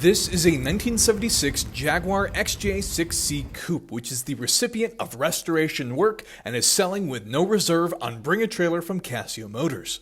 This is a 1976 Jaguar XJ6C Coupe, which is the recipient of restoration work and is selling with no reserve on Bring a Trailer from Casio Motors.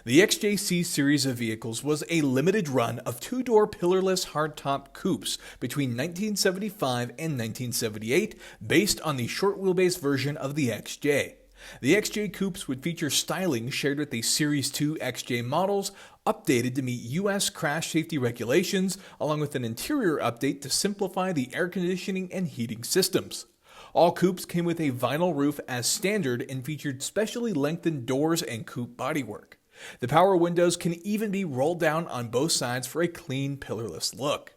The XJC series of vehicles was a limited run of two-door pillarless hardtop coupes between 1975 and 1978, based on the short wheelbase version of the XJ. The XJ Coupes would feature styling shared with the Series 2 XJ models, updated to meet U.S. crash safety regulations, along with an interior update to simplify the air conditioning and heating systems. All coupes came with a vinyl roof as standard and featured specially lengthened doors and coupe bodywork. The power windows can even be rolled down on both sides for a clean, pillarless look.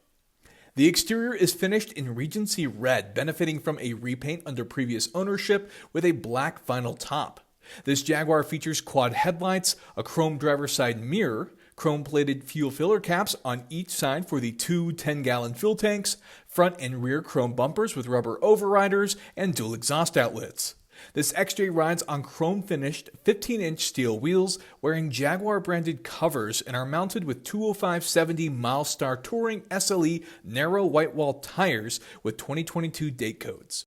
The exterior is finished in Regency Red, benefiting from a repaint under previous ownership with a black vinyl top. This Jaguar features quad headlights, a chrome driver's side mirror, chrome-plated fuel filler caps on each side for the two 10-gallon fuel tanks, front and rear chrome bumpers with rubber overriders, and dual exhaust outlets. This XJ rides on chrome-finished 15-inch steel wheels wearing Jaguar-branded covers and are mounted with 205/70 Milestar Touring SLE narrow white-wall tires with 2022 date codes.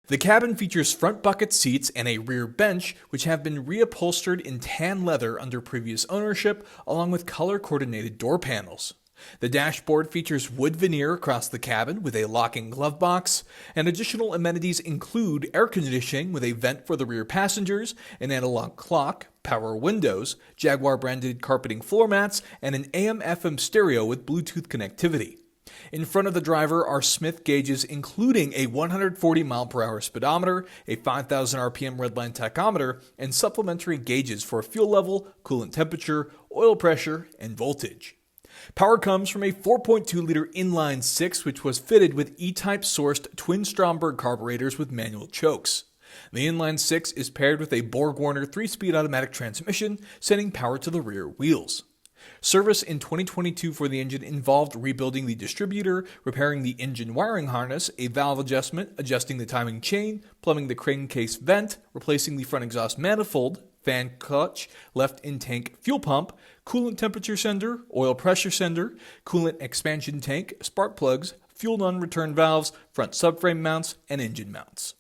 The cabin features front bucket seats and a rear bench, which have been reupholstered in tan leather under previous ownership, along with color-coordinated door panels. The dashboard features wood veneer across the cabin with a locking glove box, and additional amenities include air conditioning with a vent for the rear passengers, an analog clock, power windows, Jaguar-branded carpeting floor mats, and an AM/FM stereo with Bluetooth connectivity. In front of the driver are Smith gauges including a 140 mph speedometer, a 5,000 RPM redline tachometer, and supplementary gauges for fuel level, coolant temperature, oil pressure, and voltage. Power comes from a 4.2-liter inline-6, which was fitted with E-Type sourced twin Stromberg carburetors with manual chokes. The inline-6 is paired with a Borg-Warner 3-speed automatic transmission, sending power to the rear wheels. Service in 2022 for the engine involved rebuilding the distributor, repairing the engine wiring harness, a valve adjustment, adjusting the timing chain, plumbing the crankcase vent, replacing the front exhaust manifold, fan clutch, left in-tank fuel pump, coolant temperature sender, oil pressure sender, coolant expansion tank, spark plugs, fuel non-return valves, front subframe mounts, and engine mounts.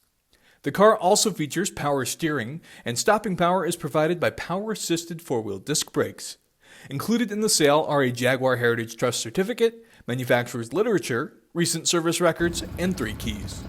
The car also features power steering, and stopping power is provided by power-assisted four-wheel disc brakes. Included in the sale are a Jaguar Heritage Trust Certificate, manufacturer's literature, recent service records, and 3 keys.